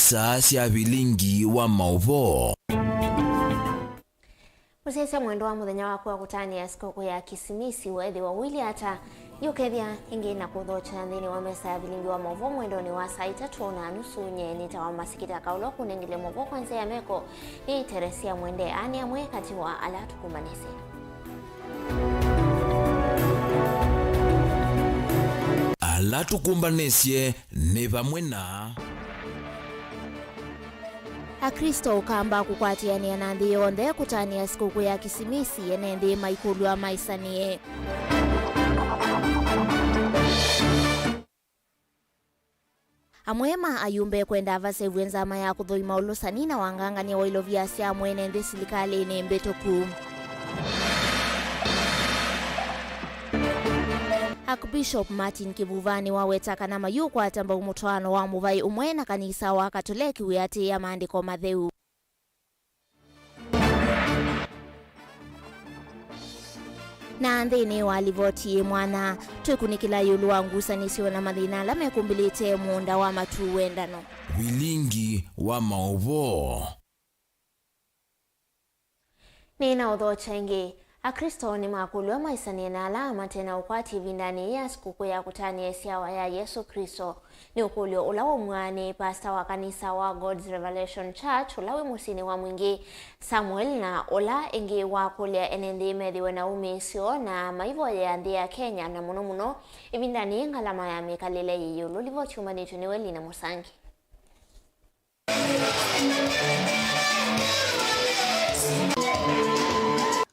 kanisa cia Vilingi wa Mauvoo. Musese mwendo wa muthenya wa kwa kutania sikukuu ya Kisimisi wethi wawili hata yukethia ingi na kuthocha nthini wa mesa ya Vilingi wa Mauvoo mwendo ni wa saa 3:30 nyeni tawa masikita kaulo kunengile Mauvoo kwanza ya meko ni Teresia mwende ani amwe kati wa ala tukumanese. Ala tukumbanesie ni vamwe na Akristo ukamba kukwatiania na nthi yonthe kutania sikukuu ya Kisimisi ene nthi maikulu wa maisanie. Amwema ayumbe kwenda vase wenzama ya kuthoima ulusani na wangangania wa ilovia sia mwene nthi silikali ni mbetoku. Archbishop Martin Kivuvani wawetaka na mayu kwa tamba umutwano wa muvai umwe na kanisa wa Katoliki wiati ya maandiko matheu. Na nthini wa livoti mwana twikunikila yulu wa ngusanisio na mathina ala mekumbilite muunda wa matu wendano. Vilingi wa Mauvoo. Nina uthocha ingi Akristo ni makulwa maisani na alama tena ukwati vindani ya sikukuu ya kutania siawa ya Yesu Kristo. Ni ukulio ulawo mwani pasta wa kanisa wa God's Revelation Church ulawe musini wa mwingi Samuel na ola ingi wa kulia enendi medhiwe na umisio na maivo ya ndia Kenya na muno ivindani ngalama ya mekalile yiyulu livo chumani tuniweli na musangi.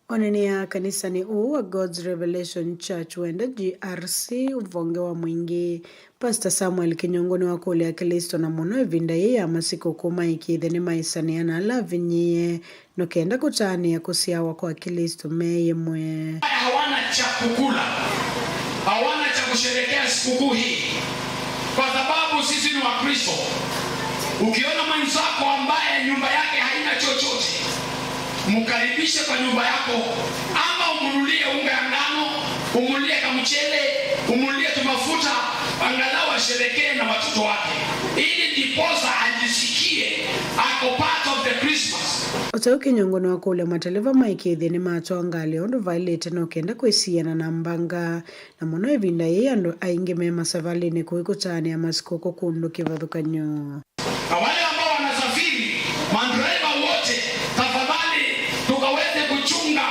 Oneni ya kanisa ni wa God's Revelation Church wenda GRC uvonge wa mwingi Pastor Samuel Kinyongoni wa kule ya Kristo na muno evinda ye ya masiko kuma ikitheni maisani ya nala vinyie nokenda kutani ya kusiawa kwa Kristo meye mwe. Hawana cha kukula, hawana cha kusherekea sikukuu hii kwa sababu sisi ni wa Kristo. Ukiona mwenzako ambaye nyumba yake haina chochote, mkaribishe kwa nyumba yako, ama umunulie unga ya ngano, umunulie kamchele, umunulie tumafuta, angalau asherekee na watoto wake, ili ndiposa ajisikie ako part of the Christmas. Otauki Nyongoni wa kule mataleva maikidhi ni matonga leondo Violet no kenda kuisiana na mbanga na muno evinda ye ando aingi mema savali ni kuikutani ya masikoko kundu kivadhukanyo. Wale ambao wanasafiri, mandriver wote, tafadhali tukaweze kuchunga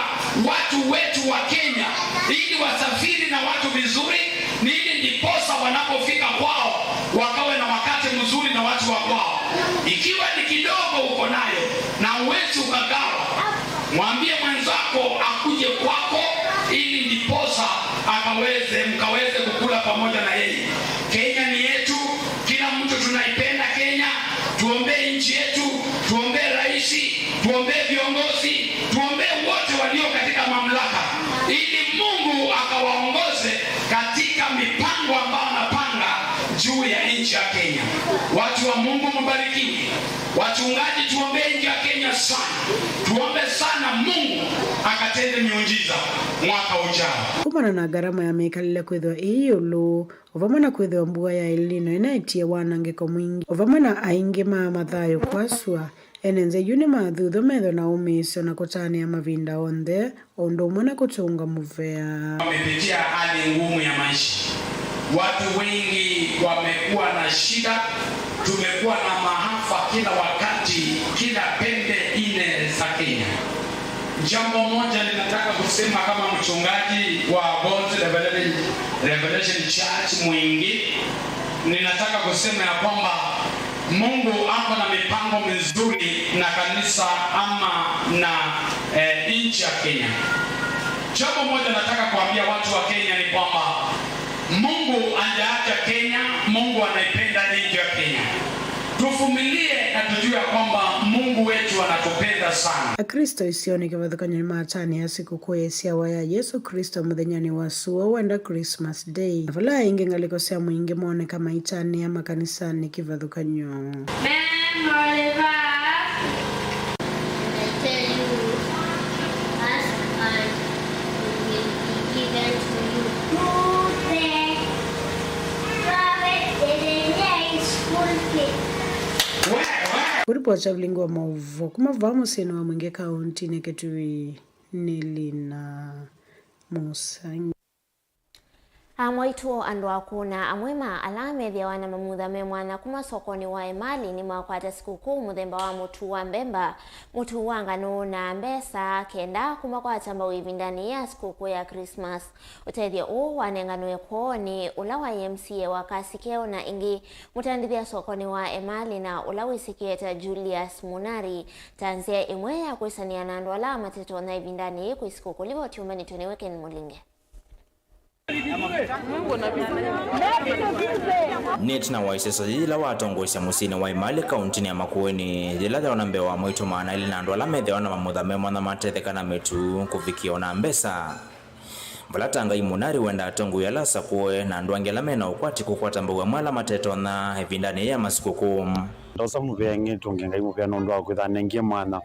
watu wetu wa Kenya ili wasafiri na watu vizuri, ili ndiposa wanapofika kwao wakawe na wakati mzuri na watu wa kwao. Ikiwa ni kidogo uko nayo na uwezi ukagawa, mwambie mwenzako akuje kwako ili ndiposa mkaweze kukula pamoja na yeye. Kenya ni yetu, kila mtu tunaipenda Kenya. Tuombee nchi yetu, tuombee rais, tuombee viongozi, tuombee wote walio katika mamlaka, ili Mungu akawaongoze katika mipango ambayo anapanga juu ya nchi ya Kenya. Watu wa Mungu mbarikiwe. Wachungaji, tuombee nchi ya Kenya sana. Tuombe sana Mungu akatende miujiza mwaka ujao. Kumana na gharama ya mekalile kwithwa iyulu ovamana kwithwa mbua ya Elnino inaitie wanangeko mwingi ovamana aingi mathayo kwaswa enenze yuni mathutho metho na umisio na kutania mavinda onthe ondo umwe kutunga muvea. Wamepitia hali ngumu ya maisha. Watu wengi wamekuwa na shida, tumekuwa na maafa kila wakati, kila pembe ine za Kenya. Jambo moja ninataka kusema kama mchungaji wa God's Revelation Church mwingi, ninataka kusema ya kwamba Mungu ako na mipango mizuri na kanisa ama na nchi ya Kenya. Jambo moja nataka kuambia watu wa Kenya ni kwamba Mungu hajaacha Kenya, Mungu anaipenda nchi ya Kenya. Tuvumilie na tujue kwamba Mungu wetu anatupenda sana. Akristo isioni kivadhukanyo matani ya sikukuu ya siawa ya Yesu Kristo muthenyani wa suwa wenda Christmas Day. Avala ingi ngalikosea mwingi mone kama itani ya makanisani kivadhukanyo. Where? kuripoti cha Vilingi wa Mauvoo kumavamo seno wa mwinge kaunti neketui Nilina Musangi. Amwaituo andu akuna amwema alamethia wana mamutha me mwana kuma sokoni wa emali ni mwakwata sikukuu muthemba wa mutu wa mbemba mutu wa ngano na mbesa kenda kuma kwa chamba wivindani ya sikukuu ya Christmas. Utethia uu wanengano ya kuoni ula wa MCA wa Kasikeo na ingi mutandithia sokoni wa emali na ula wisikieta Julius Munari tanzia imwe ya kuisania na andu ala mateto na ivindani kwa sikukuu livo tiumeni tuniweke ni mulinge. Netina waisesa ila watongoisya musini wa imali kauntini ya Makueni ila theona mbewa mwitu maana ili nandu ala metheona mamutha memwa na matethekana metu kufikia ona mbesa. Valatanga Munari wenda atongu ya lasa kuwe na andu angela mena ukwati kukwata mbuwa mwala mateto na evindani ya masikuku. Ndosa muvengi tungenga imuvea nondu wa kwithanengie mwana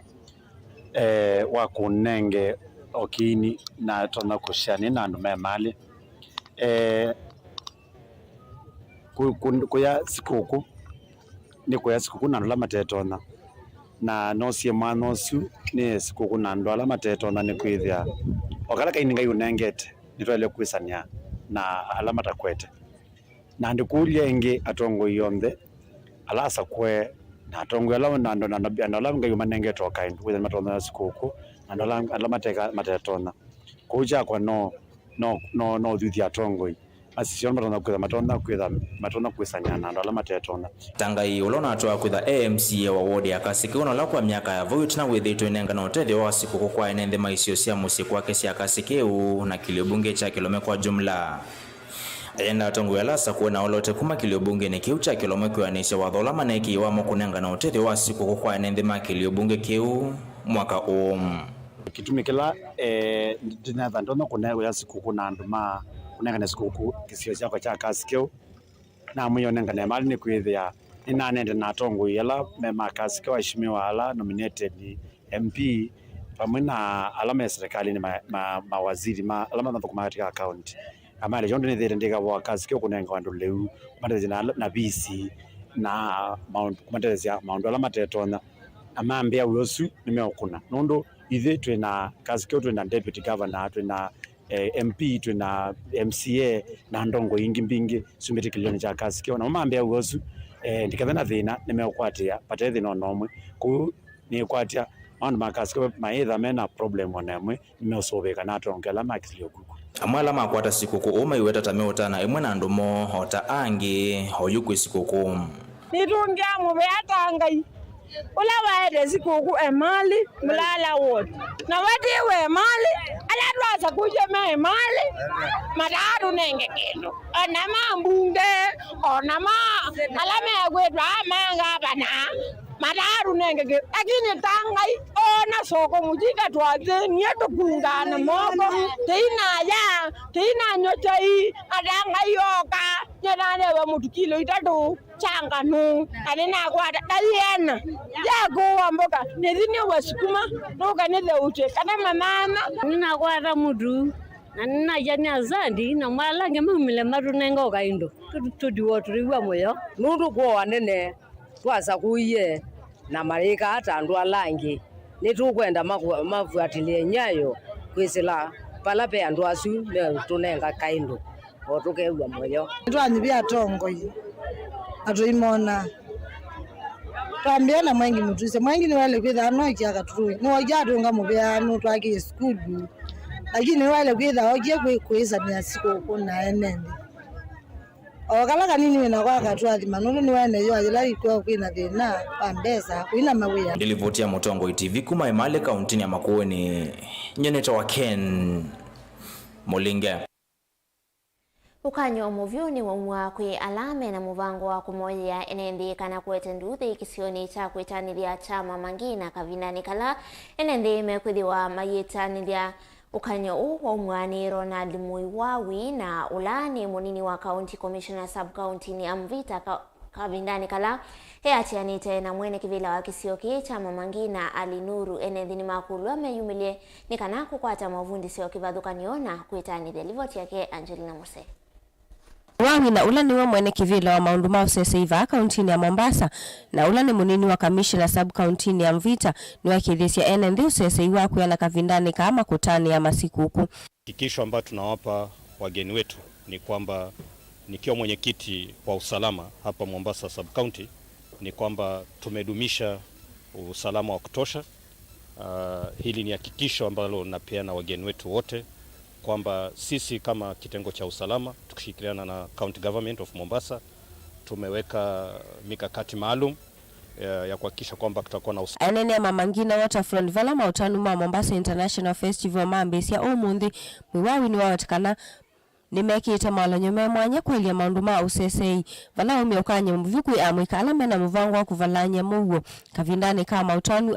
wakunenge okini na tona kushani na andu memali. Kuya sikuku ni kuya sikuku na ndola matetona na nosie mwana osu ni sikuku na ndola matetona ni kwithia okala kaininga yunengete nitwele kwisania na alama takwete na ndikulia ingi atongo yonthe alasa kwe na atongo yalawo na ndola ngayo manengete okaindu kwithia matona sikuku na ndola alama teka matetona kuja kwa no dhuthi atongo asisio matona kwisanyana ndo ala matetona tangai ulona atwa kwitha AMCA wa ward ya Kasikeo na la kwa miaka ya vote na withitwe nengana utethio wa siku kwa enende maisio cia musi kwake cia Kasikeo na kilobunge cha kilome kwa jumla. Enda atongo ya lasa kuona olote kuma kilobunge ni kiu cha kilome kwa anisha wa dhola maneki wa mokunengana utethio wa siku kwa enende ma kilobunge kiu mwaka kitumikila dinatha ndono kunego ya siku na nduma kunengana siku kisio chako cha Kasikeo na mwiyo nengana mali ni kwithia ina nende na tongo yala mema Kasikeo ashimiwa ala nominated MP pamwe na alama ya serikali ni mawaziri alama na katika account amale jondo ni ndika wa Kasikeo kunenga wandu leu matezi na BC na matezi maundu alama tetona amambia uyosu nimeokuna nondo ithe twina Kasikeo twina deputy governor twina MP twina MCA na ndongo ingi mbingi sumiti kilioni cha Kasikeo na mambia uyosu ndikathana thina nimeokwatia patethi no nomwe ku ni kwatia maundu ma Kasikeo maitha mena problem onemwe nimeosoveka na tongela makilio kuku amala makwata sikuku uma iweta tameotana imwe na ndumo hota angi hoyuku sikuku nitungia mubeta ngai ula waede sikuku emali mulala wote na wadiwe emali aladwaza kuje me emali madaru nenge kindu onama mbunge onama alame gwetwa amanga bana madaru nenge lakini tangai ona soko mujika twaze nieto kungana moko teina nyotai adanga yoka nyanane wa mutukilo itatu changa no anena kwata daliena yago amboka nedini wasukuma noka nede ute kana mama nina kwata mudu na nina jani azandi na malange mamile marunengo kaindo tudi woturiwa moyo nundu kwa nene twaza kuye na marika hata andu alangi nitukwenda mavuatilie nyayo kwisila palape andu asu ne tunenga kaindo otukewa moyo twani bia tongo yi atoimona twambiana mwengi mutuse mwengi ni wale kwitha no kiaka turu ni wajatunga mubea no twaki school lakini wale kwitha ogie kwisa ni asiko kuna enende okala kanini na kwa katwathi manulu ni wene yo ajila iko kwina thina pambesa kwina mawia ndilivotia Mutongo TV kuma Emali kauntini ya Makueni nyeneta wa Ken Mulinge ukanyo muvyuni wa mwakwi alame na muvango wa kumoya enendi kana kwete nduthi kisioni cha kwitanithia chama mangina kavindani kala enendi mekwithiwa mayitanithia ukanyo u wa umwani Ronald Muiwawi na ulani munini wa County Commissioner Sub County ni Amvita kavindani kala heatianite na mwene kivila wa kisioki chama mangina alinuru enendi ni makulu ameyumilie ni kana kukwata mavundi sio kivadhuka niona kwitanithia livoti yake Angelina Mose. Wawina ula niwe mwene kivila wa maundu ma usese iva kauntini ya Mombasa na ula ni munini wa kamishna sub kauntini ya Mvita ni wa kithisia NND usese iwa kuyana kavindani kama kutani ya masikuku. Kikisho ambayo tunawapa wageni wetu ni kwamba nikiwa mwenyekiti wa usalama hapa Mombasa sub county ni kwamba tumedumisha usalama wa kutosha. Hili ni hakikisho ambalo napeana wageni wetu wote kwamba sisi kama kitengo cha usalama tukishirikiana na County Government of Mombasa tumeweka mikakati maalum ya kuhakikisha kwamba kutakuwa na usalama. Anene ya mamangina waterfront vala mautanu ma Mombasa International Festival maambesi umundi mwiwawi ni wawatikana nimekita malanyome mwanya kweli ya maundu ma usesei vala umeokanye mvuku ya mwika alame na mvangu wa kuvalanya Mauvoo kavindani kama utanu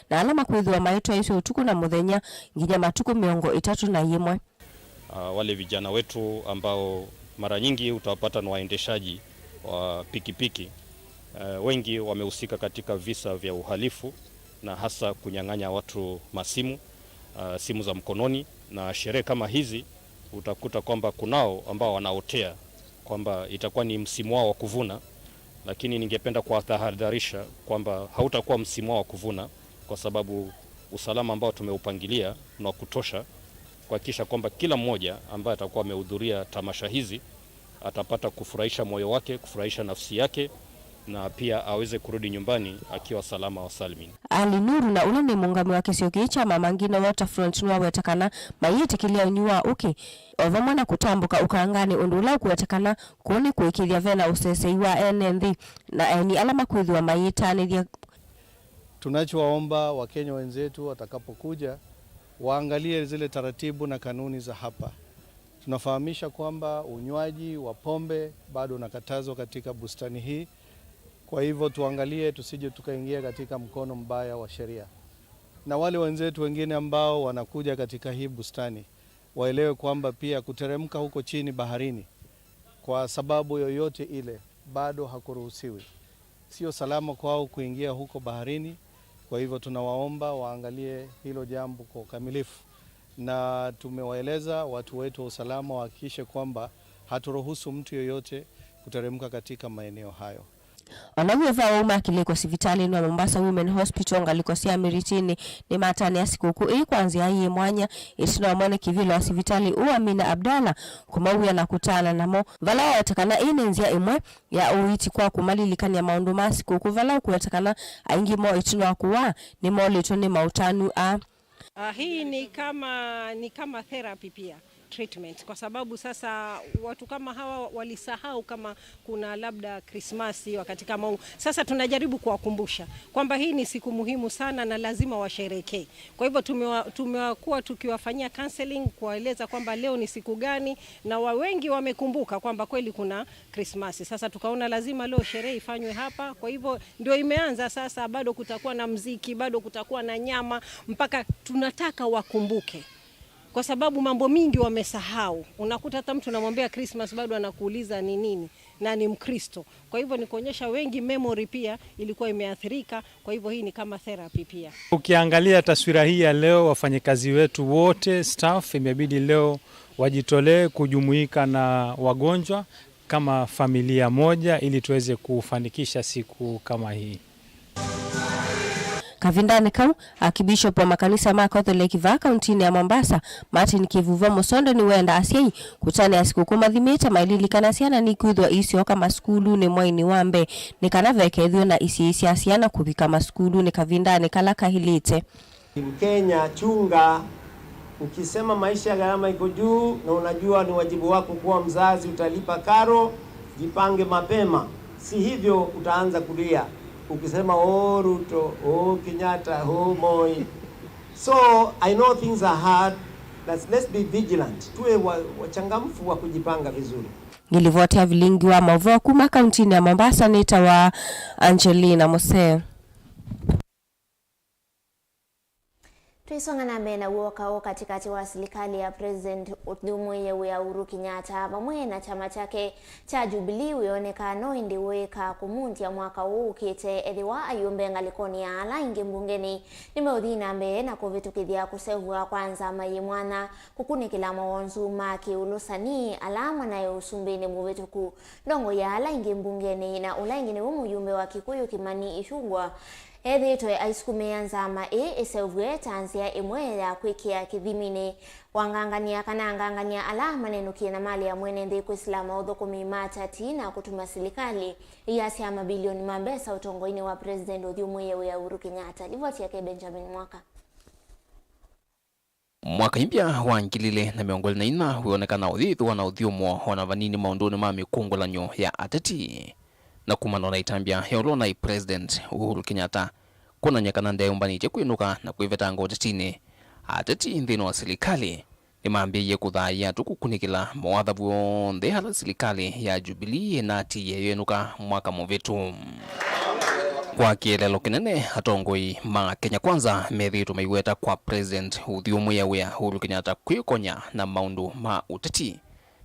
na alama kuidhua maitwa iso utuku na muthenya nginya matuku miongo 31. Wale vijana wetu ambao mara nyingi utawapata na waendeshaji wa pikipiki wengi wamehusika katika visa vya uhalifu na hasa kunyang'anya watu masimu, simu za mkononi, na sherehe kama hizi utakuta kwamba kunao ambao wanaotea kwamba itakuwa ni msimu wao wa kuvuna, lakini ningependa kuwatahadharisha kwamba hautakuwa msimu wao wa kuvuna kwa sababu usalama ambao tumeupangilia na kutosha kuhakikisha kwamba kila mmoja ambaye atakuwa amehudhuria tamasha hizi atapata kufurahisha moyo wake, kufurahisha nafsi yake na pia aweze kurudi nyumbani akiwa salama wa salmin. Ali Nuru na ula ni mungami wa kisiokicha mamangina waterfront nuwa wetakana mayete kilia unyua ovamwana kutambuka ukaangani undula kuwetakana kuoni kuikilia vena usese iwa NND na ni alama kuidhua mayita nidia. Tunachowaomba Wakenya wenzetu watakapokuja waangalie zile taratibu na kanuni za hapa. Tunafahamisha kwamba unywaji wa pombe bado unakatazwa katika bustani hii. Kwa hivyo tuangalie tusije tukaingia katika mkono mbaya wa sheria. Na wale wenzetu wengine ambao wanakuja katika hii bustani waelewe kwamba pia kuteremka huko chini baharini kwa sababu yoyote ile bado hakuruhusiwi. Sio salama kwao kuingia huko baharini. Kwa hivyo tunawaomba waangalie hilo jambo kwa ukamilifu. Na tumewaeleza watu wetu wa usalama wahakikishe kwamba haturuhusu mtu yoyote kuteremka katika maeneo hayo. Wanaweva uma kiliko sivitali na Mombasa Women Hospital ngaliko siya miritini ni matani ya sikuku kuanzia hii mwanya itina wamane kivilo wa sivitali Amina Abdalla kumawia na kutana na mo vala watakana inenzia imwe ya uiti kwa kumalilikani ya maundu masikuku vala kuwatakana aingi mo itina wakuwa ni mo litoni mautanu hii ni kama therapy pia. Treatment kwa sababu sasa watu kama hawa walisahau kama kuna labda Krismasi wakati kama huu. Sasa tunajaribu kuwakumbusha kwamba hii ni siku muhimu sana na lazima washerekee. Kwa hivyo tumekuwa tukiwafanyia counseling kuwaeleza kwamba leo ni siku gani na wengi wamekumbuka kwamba kweli kuna Krismasi. Sasa tukaona lazima leo sherehe ifanywe hapa. Kwa hivyo ndio imeanza sasa, bado kutakuwa na mziki, bado kutakuwa na nyama mpaka tunataka wakumbuke. Kwa sababu mambo mingi wamesahau. Unakuta hata mtu anamwambia Christmas bado anakuuliza ni nini na ni Mkristo. Kwa hivyo ni kuonyesha wengi memory pia ilikuwa imeathirika. Kwa hivyo hii ni kama therapy pia. Ukiangalia taswira hii ya leo, wafanyakazi wetu wote, staff imebidi leo wajitolee kujumuika na wagonjwa kama familia moja ili tuweze kufanikisha siku kama hii. Kavindani kau akibishop wa makanisa ma Catholic va kauntini ya Mombasa Martin Kivuva Musondo ni wenda asiai kutane ya siku mathimita mailili kanasiana ni kuidhwa isio kama skulu ni mwaini wambe ni kanavekethio na isi asiana kubika maskulu ni kavindani kala kahilite. Mkenya chunga, ukisema maisha ya gharama iko juu na unajua ni wajibu wako kuwa mzazi utalipa karo, jipange mapema. Si hivyo utaanza kulia. Ukisema Ruto, Kenyatta, Moi. So I know things are hard. Let's be vigilant. Tuwe wachangamfu wa kujipanga vizuri. Ngilivotea Vilingi wa Mauvoo kuma kauntini ya Mombasa nita wa Angelina Moseo. Tuisonga na mbele uokao katikati wa serikali ya President Udhumuye ya Uhuru Kenyatta pamwe na chama chake cha Jubilee uonekano indi weka kumuntia mwaka huu kite edhiwa ayumbe ngalikoni ya ala ingi mbungeni nimeudhina mbe na kuvitukithia kusehua kwanza mayimwana kukunikila mawonzu maki ulusani alama na ya usumbini muvituku ndongo ya ala ingi mbungeni na ula ingine umuyumbe wa Kikuyu Kimani Ichung'wah Ethitwe aisukumia nzama isevwe tanzia imwe ya kwikia kithimini wangangania kana ngangania ala maneno kiena mali ya mwene ndi kuislama uthukumi matati na kutuma serikali yasi ya mabilioni mambesa utongoini wa President Udhumuye ya Uhuru Kenyatta. Ripoti yake Benjamin Mwaka. Mwaka mpya wa ngilile na miongoli na ina huonekana udhithu wana udhiumo wanavanini maundoni ma mikungulanyo ya ateti na kumano na itambia heolona President Uhuru Kenyatta kuna nyakana ndeumbani kuinuka na kuivetanga utetini ateti nthino wa serikali nimambie kuthaya tukukunikila mawathavu onthe hala serikali ya Jubilee na tiye yenuka mwaka muvitu kwa kielelo kinene atongoi ma Kenya Kwanza methitu maiweta kwa President Udhumuye ya Uhuru Kenyatta kwikonya na maundu ma uteti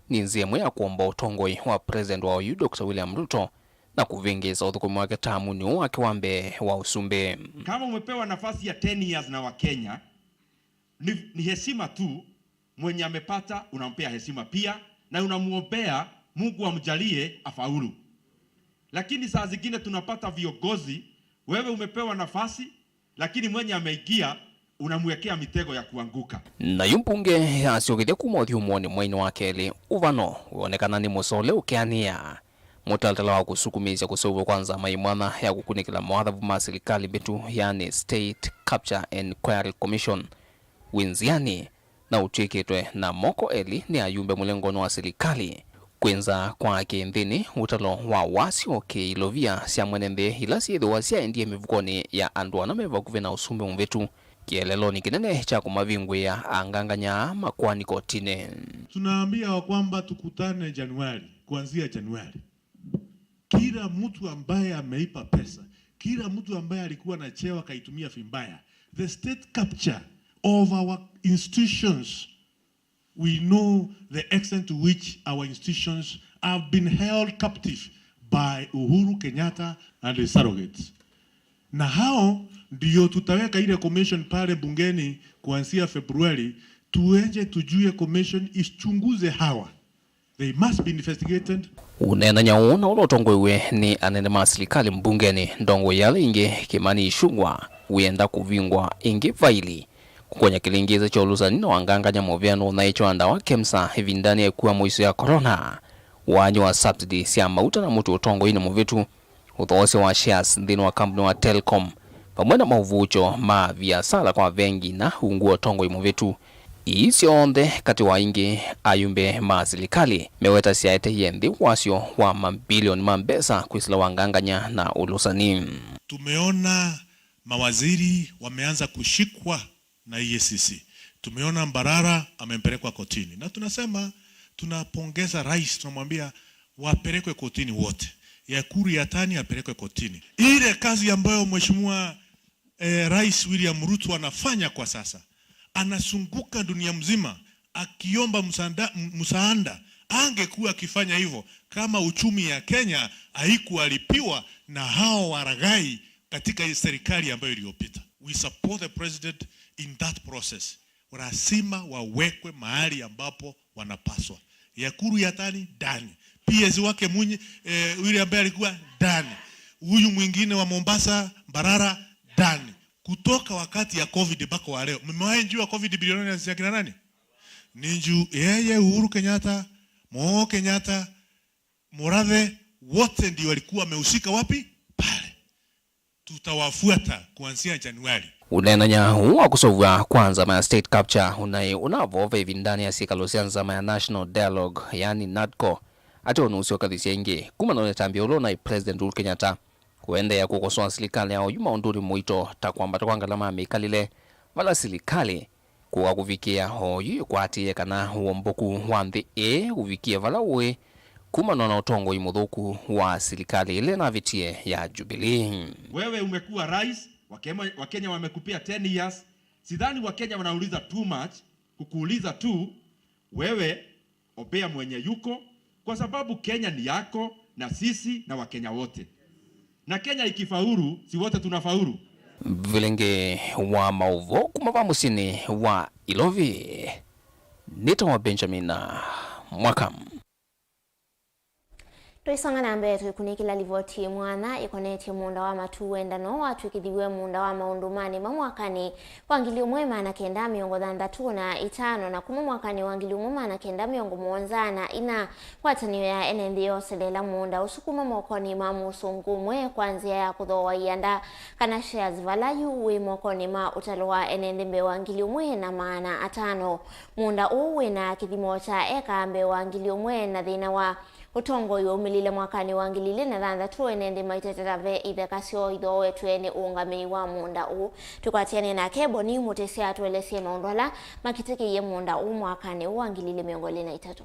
ni nziemwe ya kuomba utongoi wa President wa Dr. William Ruto na kuvingisa uthukumi wake tamuni wake wambe wa usumbe. Kama umepewa nafasi ya 10 years na Wakenya, ni heshima tu, mwenye amepata unampea heshima pia na unamuombea Mungu amjalie afaulu. Lakini saa zingine tunapata viongozi, wewe umepewa nafasi lakini mwenye ameingia unamwekea mitego ya kuanguka. Na yumbunge asiogithia kumothi umoni mwaini wakeli uvano uonekana ni musole ukiania mutaltala wa kusukumisha kusewa kwanza maimwana ya kukunikila mawathavu ma serikali bitu yani State Capture Inquiry Commission winziani na utikitwe na moko eli ni ayumbe mulengono wa serikali kwenza kwa kinthini utalo wa wasio kiilovia sia mwenende hilasi edho wasia endie mivukoni ya anduana meva kuvena usumbe mvetu kielelo ni kinene cha kumavingwe ya anganganya makwani kotine. Tunaambia kwamba tukutane Januari, kuanzia Januari. Kila mtu ambaye ameipa pesa, kila mtu ambaye alikuwa na cheo kaitumia vibaya, the state capture of our institutions, we know the extent to which our institutions have been held captive by Uhuru Kenyatta and the surrogates. Na hao ndio tutaweka ile commission pale bungeni kuanzia Februari, tuenje tujue commission ichunguze hawa. They must be investigated. Unena nyauna ulotongwewe ni anene ma serikali mbungeni ndongo yale inge Kimani Ichung'wah uenda kuvingwa ingi vaili kukonya kilingiza cha ulusani na wanganganya moviano na icho anda wa KEMSA hivi ndani ya kuwa mwiso ya corona wanyo wa subsidy siya mauta na mutu utongo ina movitu uthose wa shares ndino wa kampuni wa Telecom pamoja Mauvoo ma biashara kwa vengi na unguo tongo imovitu isi onde kati wa ingi ayumbe ma serikali meweta siaete yendi wasio wa mabilioni mambesa kuisila wanganganya na ulusani. Tumeona mawaziri wameanza kushikwa na EACC. Tumeona Mbarara amempelekwa kotini. Na tunasema tunapongeza rais, tunamwambia wapelekwe kotini wote. Yakuru Yatani apelekwe kotini. Ile kazi ambayo mheshimiwa Rais William Ruto anafanya kwa sasa, anasunguka dunia mzima akiomba msaada. Angekuwa akifanya hivyo kama uchumi ya Kenya haikualipiwa na hao waragai katika serikali ambayo iliyopita. We support the president in that process. Lazima wawekwe mahali ambapo wanapaswa. Yakuru Yatani ndani, PS wake Munyi yule ambaye alikuwa ndani, huyu mwingine wa Mombasa Mbarara ndani. Kutoka wakati ya COVID mpaka wa leo, mmewahi njua COVID bilioni ya kina nani? Ninju yeye Uhuru Kenyatta, Mo Kenyatta, Murathe, wote ndio walikuwa wamehusika wapi? Pale. Tutawafuata kuanzia Januari. Unenanya huwa kusovwa kwanza ma state capture unavova hivi ndani ya sikalosia ma national dialogue yani NADCO ato nusio kadhisia ingi kuma none tambia ulona President Uhuru Kenyatta kuende ya kukosoa serikali yao yuma unduri mwito takwamba takwangala mikalile vala serikali kuwa kuvikia hoyu kwa atiye kana huomboku wandhi kuvikia vala uwe kuma nona utongo imudhuku wa serikali ile na vitie ya Jubilee. Wewe umekuwa rais, Wakenya wamekupia 10 years, Sidhani Wakenya wanauliza too much, kukuuliza tu wewe obea mwenye yuko, kwa sababu Kenya ni yako na sisi na Wakenya wote. Na Kenya ikifaulu, si wote tunafaulu. Vilingi wa Mauvoo kumava musini wa Ilovi. Nita wa Benjamin Mwakam. Tuisonga na mbele tulikunikila livoti mwana ikoneti munda wa matuwenda no watu ikithiwe munda wa maundumani mamwakani wangili umwema na kenda miongo thandatu na itano na kuma mwakani wangili umwema na kenda miongo muonzana ina watanio ya enendi yose lela munda usukuma mokoni mamusungu mwe kwanzia ya kuthoa ianda kana shares valayu uwe mokoni ma utaloa enendi mbe wangili umwe na maana atano munda uwe na kithimo cha eka mbe wangili umwe na dhina wa utongo yu umilile mwakani wangilile na thandatu enende maitetave ithekasio itho wetu ene uungamii wa munda u tukwatiane na kebo ni mutesi atuelesie maundola makitiki ye munda u mwakani wangilile miongoli na itatu.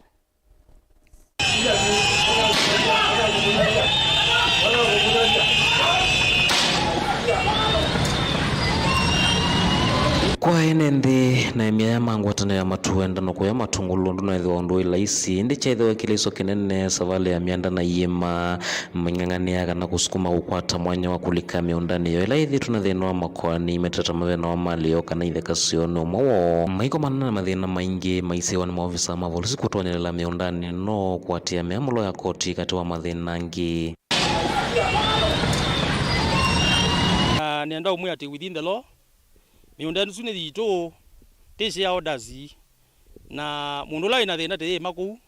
Kwa enendi na emia ya mangwatana ya matuwenda no kuya matungulu ndu na idho ndo ilaisi ndi cha idho kiliso kinene savale ya mianda na yema mng'ang'ania na kusukuma ukwata mwanya wa kulika miundani yo ilaithi tunathino makwani metata mavena wa mali yo kana ithekasio no mwo maiko manana mathina maingi maisiwa ni maofisa mavolisi kutonyelela miundani no kwatia miamulo ya koti kati wa mathina ngi nienda umwe ati within the law miundani sune thito tese ya orders na mundu la ina thina te maku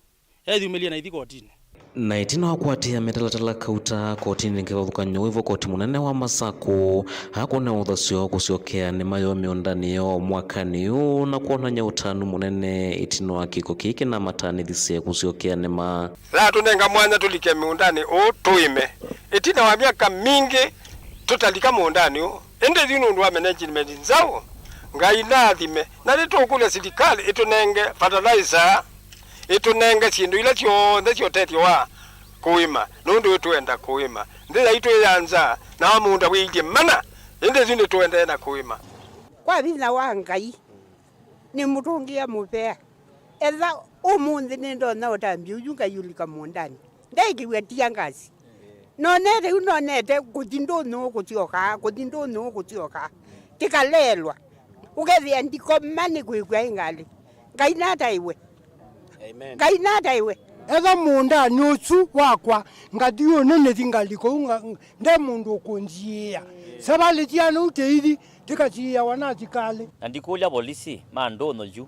ethumelia na ithi kotini na itina wakwatia metalatala kauta kotini ngethukanywo ivo koti munene wa Masako hakuna uthasio kusiokea ni mayo miundani yo mwakani u na kuonanya utanu munene itino akiko kiki na matani thise kusiokea ni ma la tunenga mwanya tulike miundani o tuime itina wa miaka mingi tutalika miundani o ende thinu ndo wa management nzao ngai nathime na litukule serikali itunenge fertilizer itunenge sindu ila cionthe ciotethio wa kuima nundu twenda kuima ndila itu yanza na munda wingi mana ende thinu twende na kuima kwa thina wa ngai ni mutungia mupea etha umuthi ni ndona utambi uyunga yulika mundani ndaikiwe tiangasi nonete unonete kutindo no kutioka tikalelwa ukethia ndiko mani kwikwa ingali ngainata iwe amen ngainata iwe etha munda nyusu wakwa ngatiyo nene tingaliko nde mundu ukunjia sabali tiana uteithi tikachia wanatikale ndikulia polisi mandono ju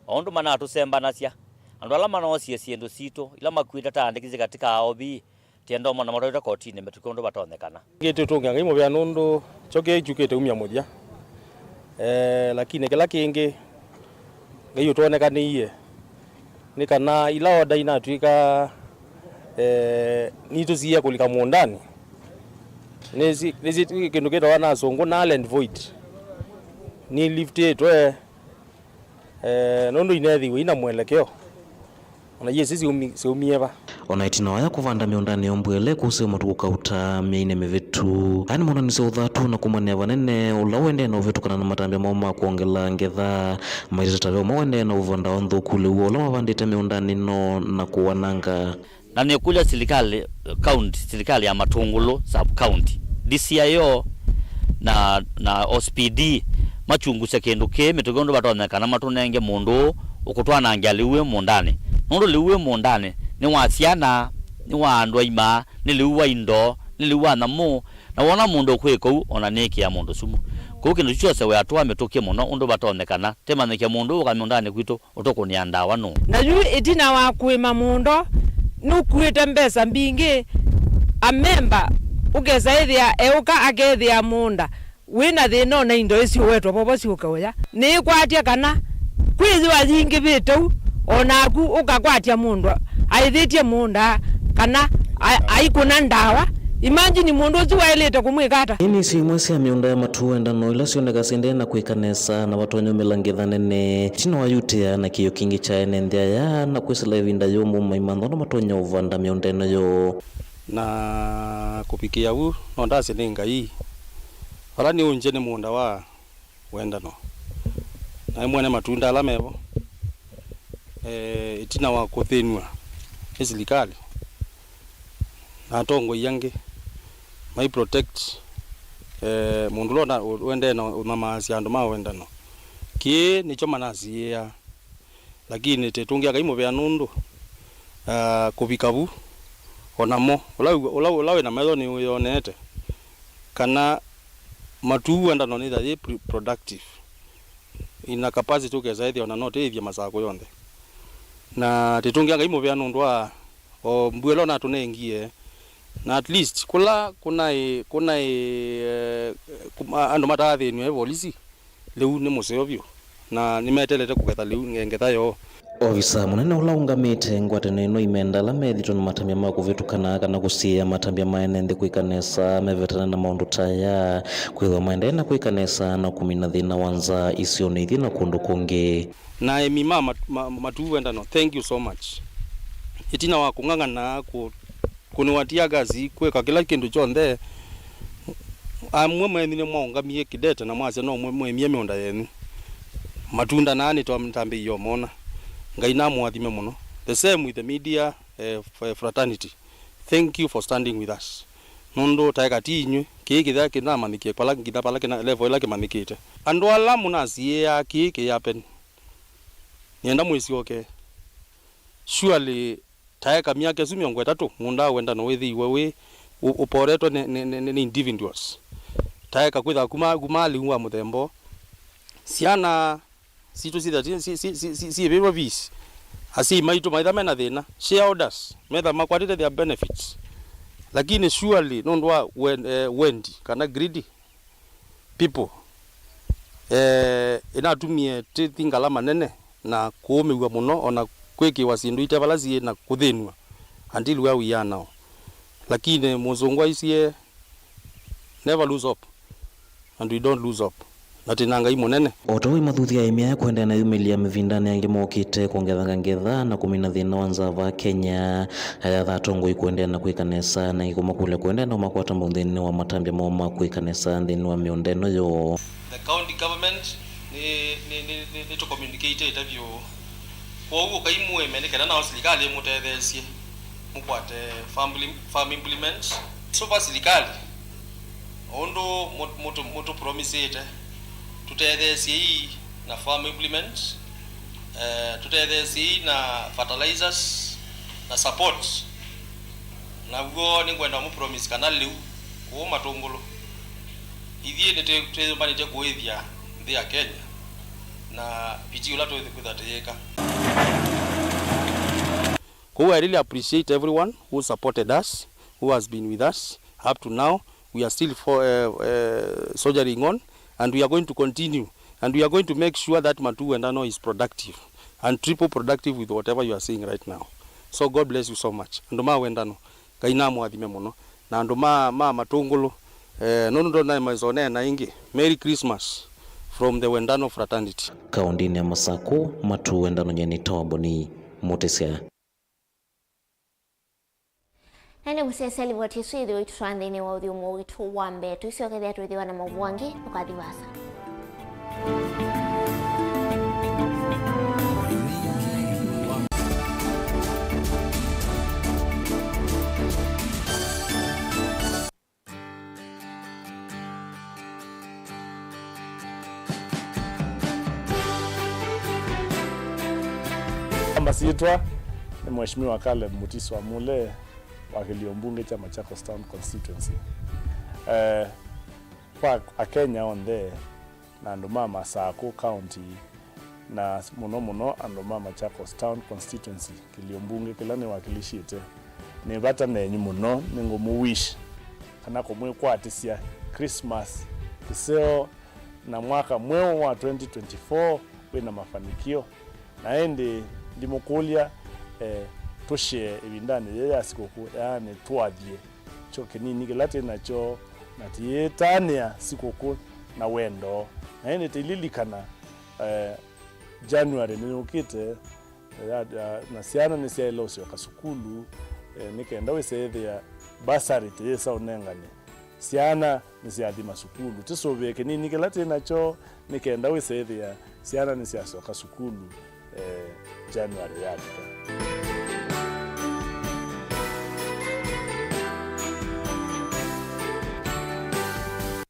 ondu manatu sembanasya andu ala manosie siendo sito ila makwita taandikize katika aobi tiendo mona marota kotini metukondo batonekana gete tunga ngimo bya nundu choke jukete umya moja lakini kila kingi ngiyo tuonekaniye nikana ila oda inatwika nitusia kulika muundani nezi kindu keta wana songo na land void ni lift yetu nundu inethiwe ina mwelekeo ona yesi siumieva ona itina waya kuvanda miundani yombwele kusio matuku kauta miine mivitu ani mona nise uthatu na kumania vanene ula wende na uvitukana na matambia mauma kuongela ngetha maitatawe mawende na uvanda ondhu kule uo ula mavandite miundani no na kuwananga na nikulia serikali ya Matungulu sub county DCIO na OSPD machungusa kindu ke mitugondo batonekana matunenge mundu ukutwana ngaliwe mundani nundu liwe mundani ni wasiana ni wandwa ima ni liwa indo ni liwa namu na wona mundu kwiko ona neki ya mundu sumu ko kindu cyose we atwa metoke muno undu batonekana temaneke mundu ukamundani kwito utokunia ndawa no na yu itina wa kuima mundo nukuite mbesa mbingi amemba ugeza ithia euka agethia munda wina thino na indo icio wetwa popo ciukaoya ni kwatia kana kwithiwa nyingi bitu onaku ukakwatia mundu aithitie munda kana aikuna ndawa imagine mundu uci wailite kumwikata ini simwe cia miunda ya matuenda no ila cioneka sinde na kuikanesa na watonyo melangitha nene tino wayutia na kiyo kingi cha enendea ya na kwisila ivinda yomu maimandho na matonyo uvanda miunda yo na kupikia u no ndase ni ngai wala ni unje ni munda wa wenda no na mwene matunda ala mevo itina wa kuthinwa serikali na tongo yangi mai protect mundu lona wende na mama siando ma wenda no ki nicho manazia lakini tetungia kaimo vya nundu kubikabu onamo ulawe na melo ni uyonete kana matu wenda no ni that productive ina capacity to kezaidi ona note ivya masako yonde na tetungia kaimo vya nundu o mbwelo na tunengie na at least kuna ando matathi ni polisi leu ni musevyo na nimetelete kuketha leu ngengetha yo Ofisa munene ulaungamite ngwataneno imendala methito na matambia ma kuvitukana kana kusia matambia maenende kuikanesa mevetana na maundu taya kwitho maende na kuikanesa na kumina thina wanza isione thina kundu kungi na emima matu wenda no. Thank you so much itina wa kungangana kuniwatia gazi kweka kila kindu chonde amwe mwene mwaungamie kidete na mwase no mwe mionda yenu matunda nani to mtambi yo mona ngaina mwathime muno. The same with the media fraternity. Thank you for standing with us. Nondo taika tinywe kiki thake na manike pala ngida pala kina level lake manikite ando ala munazie ya kiki yapen nienda mwezi okay surely taika miaka 13 munda wenda no wethi wewe uporetwa ni individuals taika kwitha kumali wa muthembo siana situ si bebo vis asi maitu maitha mena thina shareholders metha makwatite their benefits lakini surely nondwa wendi kana greedy people inatumie tingala manene na kuumiwa muno ona kwiki wasindu itebalasi na kuthinwa until where we are now lakini muzungwa isie never lose hope and we don't lose hope natinanga imunene otoi mathuthia imya kwenda na yumilia mivindani yangi mokite kuongetha ngetha na kumina thina wanza va Kenya ya tongo ikwenda na kuikanesa na ikoma kule kwenda na makwata mbundeni wa matambia moma kuikanesa ndeni wa miondeno yo. The county government ni to communicate itavyo kwa huo kaimwe menekana na serikali mutethesie mukwate farm implement so ba serikali ondo moto promise ite tutethesie na farm implement tutethesie na fertilizers na support na go ni kwenda mu promise kana liu ko matongolo ithie ni twezobani te kuithia nthi ya Kenya na piti ula to kuthateka. I really appreciate everyone who supported us, who has been with us up to now. We are still soldiering on, and we are going to continue, and we are going to make sure that Matu Wendano is productive and triple productive with whatever you are seeing right now. So God bless you so much. Andoma Wendano kaina mwathime muno na andoma matungulu nondo na mazone na ingi. Merry Christmas from the Wendano fraternity. Kaundini ya Masako Matu Wendano nyeni tawaboni motesia. Nene museseli watisu idhi witu tuandini wa udhiumu witu wambe tuisio kethia tuithiwa na Mauvoo wangi ukadhivasa. Ambasitwa ni Mheshimiwa Caleb Mutiso wa Mule wa Kiliombunge cha Machakos Town constituency. Kwa Kenya on there na ndoma Masako County na muno andoma Machakos Town constituency Kiliombunge kilane wakilishite ni bata nenyu muno ningomu wish kana komwe kwatisia Christmas kiseo na mwaka mweo wa 2024 wena mafanikio na ende ndimukulia toshe ibindani ya sikuku yani twathie cho kinini kilate nacho natietania sikuku na wendo na ende tililikana January ninukite na siana ni sia elosio kasukulu nikaenda wesethia basari tesa unengane siana ni sia thima sukulu tisobeke nini kilate nacho nikaenda wesethia ciana nĩ ciacoka cukuru January yatuka.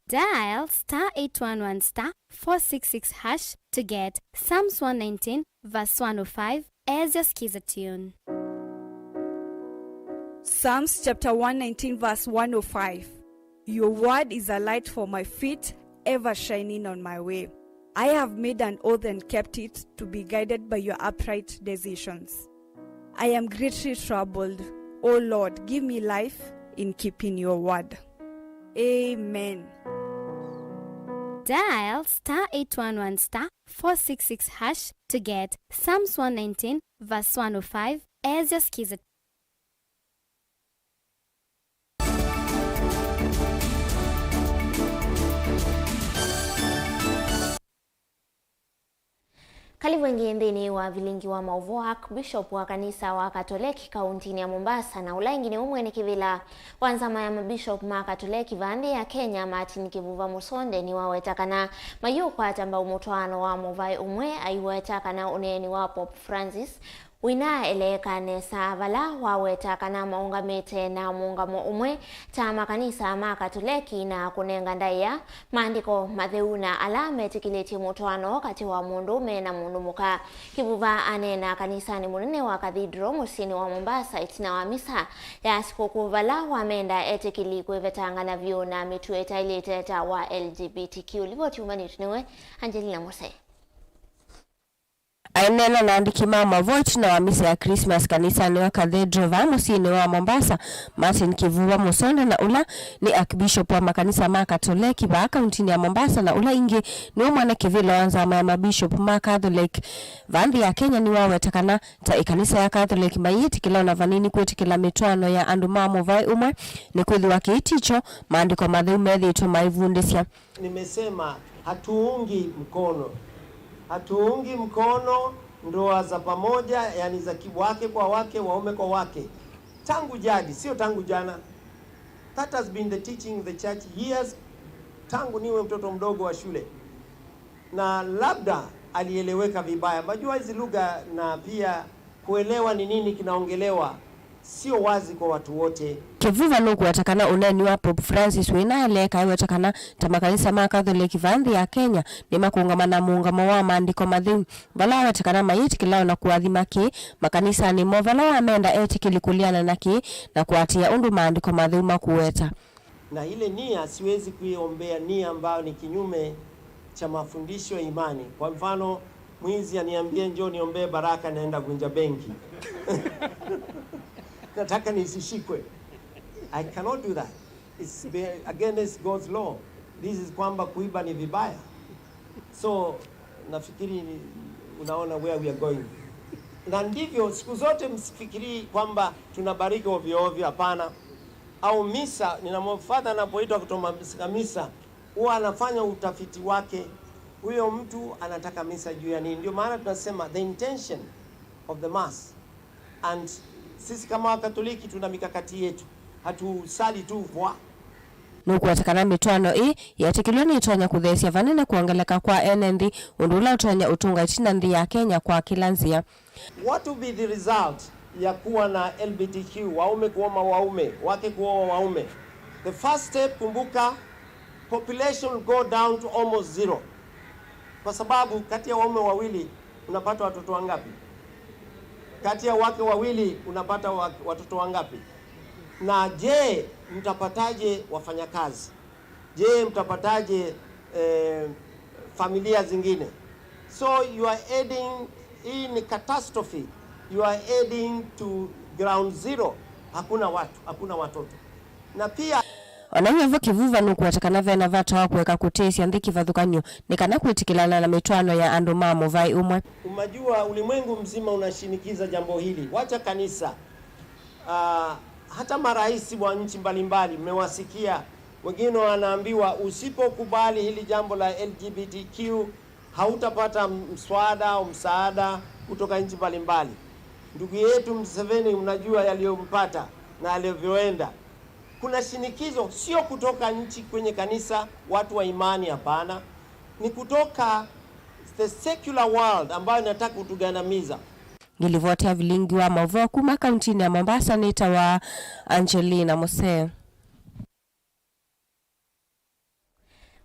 Dial *811*466# to get Psalms 119 verse 105 as your skiza tune. Psalms chapter 119 verse 105. Your word is a light for my feet, ever shining on my way. I have made an oath and kept it, to be guided by your upright decisions. I am greatly troubled. O Lord, give me life in keeping your word. Amen. Dial *811*466# to get Psalms 119 verse 105 as your skiza. Karibu wengine wa Vilingi wa Mauvoo, Bishop wa kanisa wa Katoliki kauntini ya Mombasa na ulaingine umwene kivila wanzama ya mabishop ma Katoliki vandi ya Kenya Martin Kivuva Musonde ni wawetakana mayukwa atamba umutwano wa muvai umwe aiwetakana uneni wa Pope Francis wina elekane savala wawetakana maungamete na muungamo umwe ta makanisa ma Katoliki na kunenga ndaya maandiko matheuna alame tikileti mutwano kati wa mundume na mundumuka. Kivuva anena kanisani munene wa Cathedral musini wa Mombasa itina wa misa ya sikukuu vala wamenda etikili kwevetangana vyo na mitueta iliteta wa LGBTQ. Livoti umanitunewe Angelina Mose. Ainena na andiki mama voice na wa misa ya Christmas kanisa ni wa Cathedral va musini wa Mombasa Martin Kivuva Musonde na ula ni Archbishop wa makanisa ma Katoliki ba kauntini ya Mombasa na ula ingi ni umwana kivila wanzama ya mabishop ma Catholic vandi ya Kenya ni wawetakana ta ikanisa ya Catholic mayiti kila na vanini kwetikila mitwano ya andu mamo vai umwe ni kuthi wa kiiticho maandiko matheu methitwo maivundisya. Nimesema hatuungi mkono ndoa za pamoja, yani za wake kwa wake, waume kwa wake. Tangu jadi, sio tangu jana. That has been the teaching of the church years, tangu niwe mtoto mdogo wa shule. Na labda alieleweka vibaya. Majua hizi lugha na pia kuelewa ni nini kinaongelewa sio wazi kwa watu wote. Kivuva nuku watakana uneni wa Pope Francis wina eleka watakana tamakanisa ma Catholic vandi ya Kenya ni makuungamana muungamo wa maandiko matheu vala watakana mayiti kilao na kuadhima ki makanisa ni movala wa amenda etikili kuliana na ki na kuatia undu maandiko matheu makuweta. Na ile nia siwezi kuiombea nia ambayo ni kinyume cha mafundisho ya imani. Kwa mfano mwizi aniambie njoo niombee baraka naenda kunja benki. Nataka nisishikwe. I cannot do that. It's against God's law. This is kwamba kuiba ni vibaya. So nafikiri unaona where we are going. Na ndivyo siku zote msifikiri kwamba tunabariki ovyo ovyo, hapana. Au misa, ninamfuata anapoitwa kutoa misa, huwa anafanya utafiti wake. Huyo mtu anataka misa juu ya nini? Ndio maana tunasema the intention of the mass. And sisi kama Wakatoliki tuna mikakati yetu. Hatusali tu vwa. Nuku watakana mitwano yatikilwa ni itonya kuthesia vanene kuangeleka kwa NND undula utonya utunga itina ndi ya Kenya kwa kilanzia. What will be the result ya kuwa na LGBTQ, waume kuoma waume, wake kuoa waume? The first step, kumbuka, population will go down to almost zero. Kwa sababu kati ya waume wawili unapata watoto wangapi? Kati ya wake wawili unapata watoto wangapi? Na je, mtapataje wafanyakazi? Je, mtapataje familia zingine? So you are adding in catastrophe. You are adding to ground zero. Hakuna watu, hakuna watoto. Na pia Wananyevo kivuva nuku watakana vena vata wa kuweka kutesi andiki vadhukanyo nikana kuitikilana na mitwano ya andu mamo vai umwe. Umajua ulimwengu mzima unashinikiza jambo hili. Wacha kanisa. Hata maraisi wa nchi mbalimbali mmewasikia wengine wanaambiwa usipokubali hili jambo la LGBTQ hautapata mswada au msaada kutoka nchi mbalimbali. Ndugu yetu Museveni mnajua yaliyompata na alivyoenda. Kuna shinikizo sio kutoka nchi kwenye kanisa, watu wa imani, hapana. Ni kutoka the secular world ambayo inataka kutugandamiza. Ngilivotea Vilingi wa Mauvoo kuma kauntini ya Mombasa, nita wa Angelina Mose.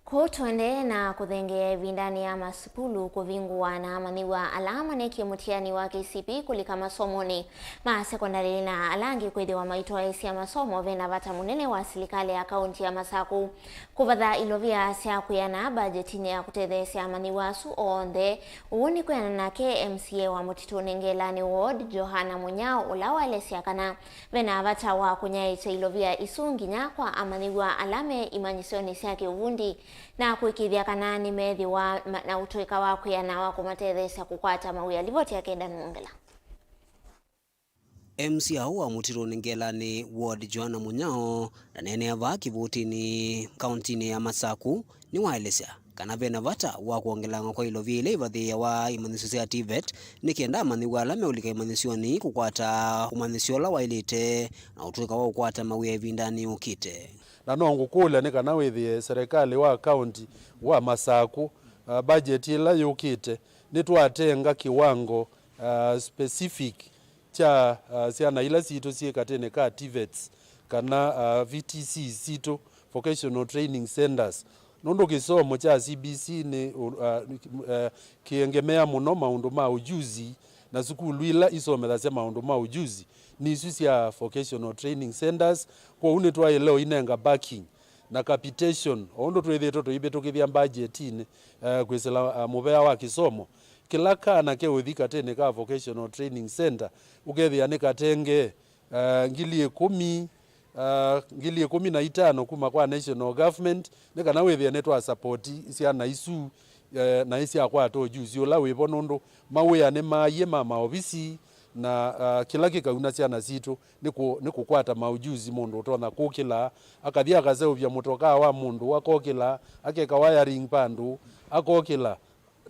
Kutonde na kuthenge vindani ya masukulu kuvingwa na amaniwa alama neki mutiani wa KCP kulika masomoni ma sekondari na alangi kwedi wa maito esi ya masomo vena vata munene wa silikali ya kaunti ya Masaku kuvadha ilovia siya kuyana budgetini ya kutedhesi ya amaniwa su onde uuni kuyana na KMCA wa mutitu nengelani ward Johana Munyao ulawa elesi ya kana vena vata wa kunyaite ilovia isunginya kwa amaniwa alame imanyisioni siya kiuvundi na kuikithia kana ni methi wa na utuika wa kuyana wa kumatethesya kukwata mawia livoti ya kenda nungela. MCA wa mutiro nengelani ward Johana Munyao na nene ava kivutini kauntini ya Masaku ni waelesya kana vena vata wa kuongelanga kwa ilo vile ivathia wa imanisyo ya TVET nikienda amaniwa alame ulika imanisioni kukwata umanisyola wa ilite na utuika wa kukwata mawia vindani ukite. Na nongu kule ni kana withie serikali wa county wa Masaku budget ila yukite nitwatenga kiwango specific cha siana ila sito siekatene ka TVETs kana VTC sito vocational training centers nondo kisomo cha CBC ni kiengemea muno maundu ma ujuzi na sukulu ila isomela sema maundu ma ujuzi ni susi ya vocational training centers kwa une twa leo inenga backing na capitation ondo twethe to ibe tukithia budgetini kwesela mubea wa kisomo kila kana ke uthika tene ka vocational training center ukethia ni katenge ngili 15 kuma kwa national government ne kana wethia netwa support isia na isu na isia kwa to juzi ola webo nondo mawe ane maye mama obisi na kila kikauna ciana zitu ni kukwata maujuzi mundu utona kukila akathia akazeu vya mutoka wa mundu akokila akeka wiring pandu akokila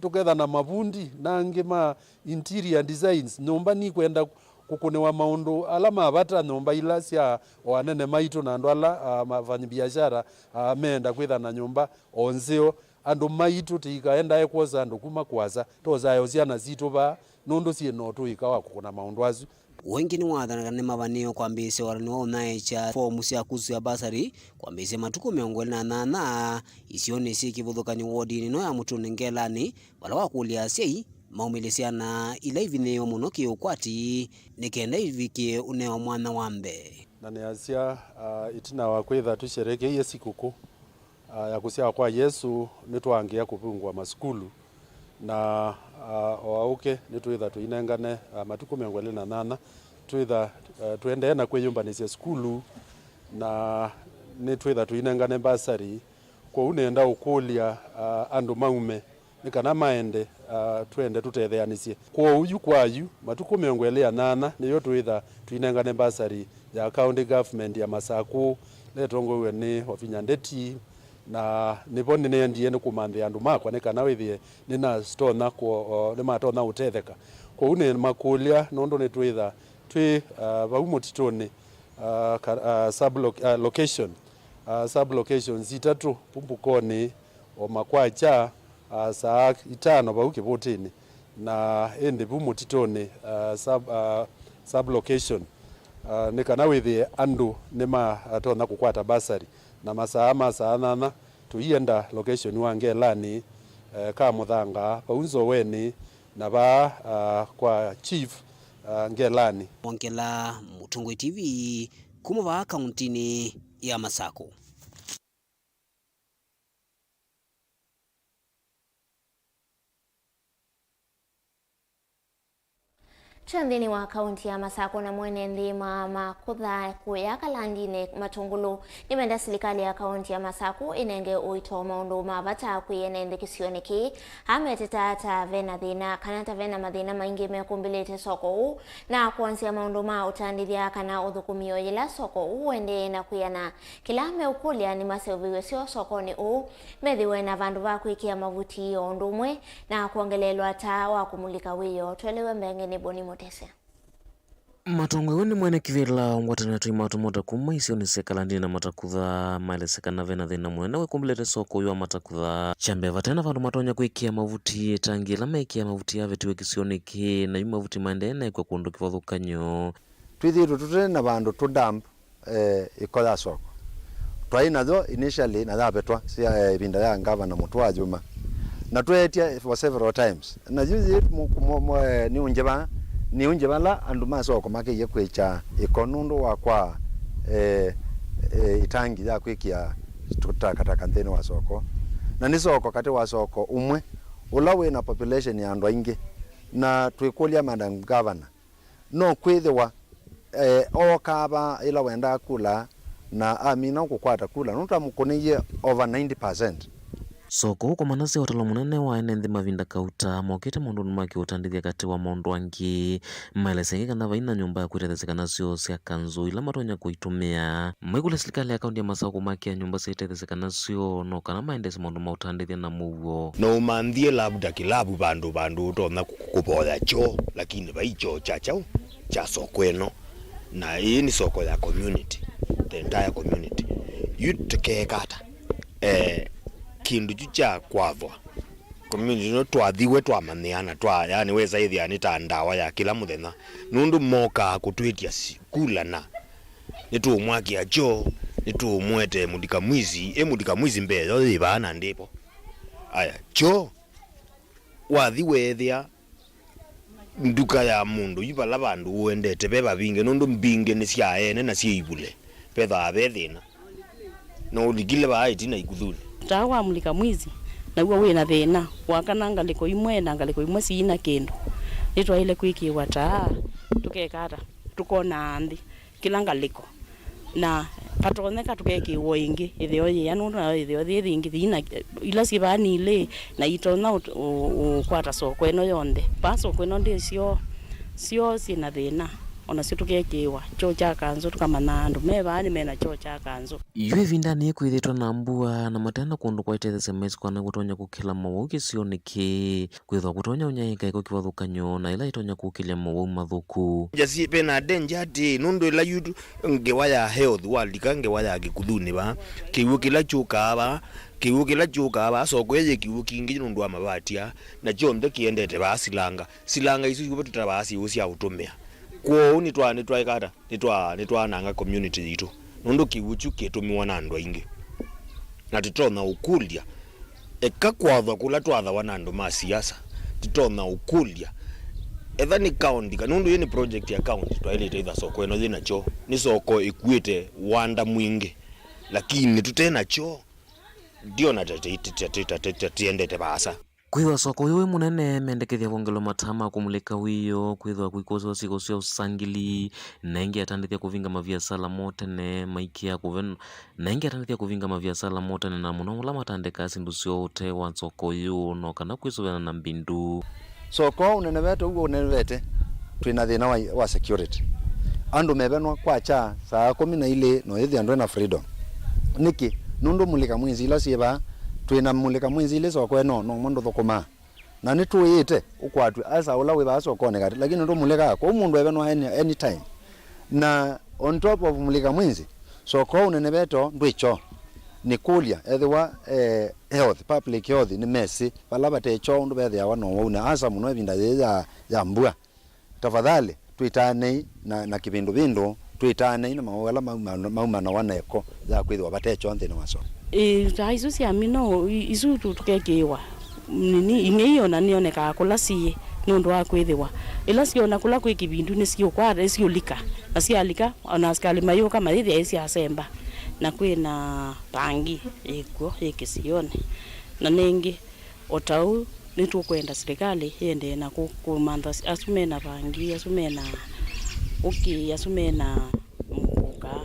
tuketha na mavundi na ngema interior designs nyumba ni kwenda kukunewa maundu alama vata nyumba ila cia wanene maitu na andu ala mafanyi biashara meenda kwitha na nyumba onzeo andu maitu tikaenda ekwoza andu kuma kwaza tozayo ciana zitu ba nundu cie no tuika wa kukuna maundu azu wengi ni wathanaga ni mavanio kwambise warani wa unaicha fomu cia kusu ya basari kwambise matuku 28 isioni si kivuthukanyi wodini no ya mutu nengelani wala wakulia sei maumilisiana ila ivineo muno kiukwati nikenda ivikie uneo mwana wambe na ni asia itina wa kwitha tushereke iye sikuku ya kusia kwa Yesu nitwangia kupungwa maskulu na oauke nitwitha tuinengane matuku 28 twitha tuende na kweyumbanisya skulu na nitwitha tuinengane basari kwa unenda ukulia andu maume nikana maende twende tutetheanisye kwa uyu kwayu matuku 28 niyo twitha tuinengane basari ya county government ya Masaku letongowe ni Wavinya Ndeti na niboni nendie ni kumandhe andu makwa nekana withie nina stona ko ni matona utetheka kwa une makulia nondo ni twitha twi baumutitoni sub location zitatu pumbukoni o makwacha saa 5 bauke botini na ende bumutitoni sub location nekana withie andu nima atona kukwata basari na masaa nana tuienda location wange lani ka muthanga paunzo weni na ba kwa chief ngelani Ongela Mutungwe TV kuma ba kauntini ya Masaku. Chandini wa kaunti ya Masaku na mwene ndima makutha kuyaka landine matungulu nimenda serikali ya kaunti ya Masaku inenge uito maundu mabata kuyenende kisioneki hameteta vena thina kanata vena mathina maingi mekumbilite soko u na kuanzia maundu ma utandithia kana uthukumio ila soko u ende na kuyana kila meukulia ni maseviwe sio sokoni u methiwe na vandu va kuikia mavuti ondumwe na kuongelelwa ta wa kumulika wiyo twelewe mbenge ni boni motese. Matongwe ni mwene kivila ngwatana tuima tumota kuma isio ni sekalandi na matakutha maile sekana vena thina mwene we kumbilete soko ywa matakutha chambe vatena vandu matonya kuikia mavuti tangi la maikia mavuti ya vetu wekisioni ki na yu mavuti maendene kwa kundu kivothukanyo twithiru tutena vandu tudamp ikoya soko twaina tho initially na yapetwa sia vinda ya ngava na mutu wa Juma na twetia for several times na yuzi ni unjeba la andu masoko make ye kwecha ikonundu wa kwa itangi ya kwikia tutakataka nthini wa soko na ni soko kati wa soko umwe ulawe na population ya andu aingi na twikulia madam governor no kwithiwa okaba ila wenda kula na amina kukwata kula nutamukuniye over 90%. Soko kwa manasi watalo munene wa enenthi mavinda kauta mokete mundu numaki utandithia kati wa maundu wangi maelesenge kana vaina nyumba ya kuitetheseka sio sia kanzu ila matonya kuitumia maikule serikali ya kaunti ya Masako kumakia nyumba siitetheseka sio no kana maendesi maundu mautandithia na Mauvoo no mandhie labda kilabu bandu utona kukupoya cho lakini vaicho chachao cha soko eno na hii ni soko ya community, the entire community yuteke kata kindu cha kwathwa community no twathiwe twamaniana twa yani weza ithi anita ndawa ya kila muthenya nundu moka kutwitia kula na nitu mwaki ajo nitu mwete mudika mwizi mbeyo ibana ndipo aya cho wathiwe thia nduka ya mundu ibala bandu wendete beba binge nundu mbinge ni cia ene na cia ibule petha abethina no ligile ba itina ikuthuni tawa mulika mwizi na uwa wina thina wakana ngaliko imwe na ngaliko imwe sina kindu nitwa ile kwikiwa ta tukekata tukona ndi kila ngaliko na patoneka tukekiwo ingi ithio ya nundu na ithio thingi thina ila sibani ile na itona ukwata soko eno yonde pa soko eno ndio sio sina thina ona situkekiwa cho cha kanzo tukamana andu mebani mena cho cha kanzo yue vindani kwithitwa na mbua na matenda kundu kwa itethese mesi kwana gutonya kukila Mauvoo kisioniki kwithwa gutonya unyaika iko kivathukanyo na ila itonya kukilia Mauvoo mathuku jasi pena danger di nundu ila yudu ngewaya health walika ngewaya gikuthuni ba kiwu kila chuka ba soko ye kiwu kingi nundu wa mabatia na chonde kiendete ba silanga isu yubetu tabasi usia utumia kwa nitwa nanga community yitu nundu kiwuchu ketumiwa na andu aingi na titona ukulia eka kwathwa kula twatha wana andu ma siasa titona ukulia etha ni county kanundu ye ni project ya county twailete itha soko eno thina cho ni soko ikuite wanda mwingi lakini tutena cho ndio na tiendete basa kwithwa soko iwe munene mendekethia vongelo matama kumulika wiyo kwithwa kwikoso siko cia usangili na ingi atandithia kuvinga maviasala motene maikia kuven na ingi atandithia kuvinga maviasala motene na muno mula matandeka sindu cio ute wa soko yu no kana kwisuvena na mbindu soko unene wetu ugo unene wete twina thina wa security andu mebenwa kwacha saa 12 no yithi andu na freedom niki nundu mulika mwizi ila sieba twina mulika mwizi ile soko eno no mundu thukuma na nituyite ukwatwe asa ula we baso kone kati lakini ndo mulika ko mundu ebenwa anytime na on top of mulika mwizi soko unene beto ndwicho ni kulia ethwa health public health ni mesi balaba techo ndu bethe wano una asa muno ebinda ya mbua tafadhali twitane na kibindu twitane na mawala maumana waneko za kwithwa batecho nthini waso taizu cia mino isu tukekiwa nini ingeiyo na nioneka kula sie nundu wa kwithiwa ila siona kula kwi kibindu ni sio kwa sio lika na sia lika ona askali mayo kama hivi esi asemba na kwina pangi iko ikisione na nengi otau nitukwenda serikali yende na kumanda asumena pangi asumena asumena mukuka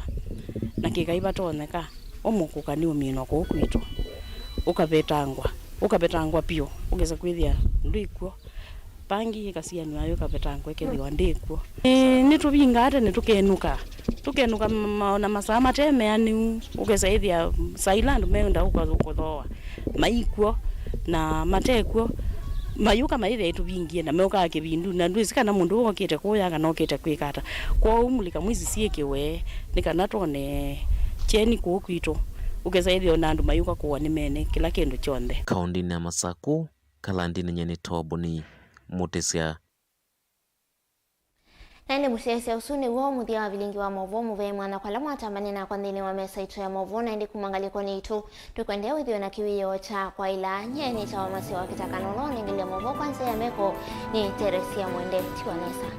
na kikaiba toneka omukuka ni umino ko kwitu ukabetangwa pio ugeza kwithia ndikuo pangi kasia nyayo kabetangwa kethiwa ndikuo nituvinga ate nitukenuka na masama teme ani ugeza ithia silent meunda ukathoa maikuo na matekuo mayuka maithe tu bingie na meuka kibindu na ndwisi kana mundu okete kuya kana okete kwikata kwa umulika mwizi sieke we nikana tone cheni kukwito ukezaithio na andu mayuka kuwa ni mene kila kindu chonde kaundi na Masaku kalandi ni nyeni toboni mutesia Nende musese usuni wo muthia wa Vilingi wa Mauvoo muve mwana kwa lamu atamani na kwa ndini wa mesa itu ya Mauvoo na ndi kumangaliko ni itu tukwendea withio na kiwiyo cha kwa ila nyeni cha wamasi wa KITAKA noloni ngile Mauvoo kwanza ya meko ni Teresia Mwende Tiwanesa.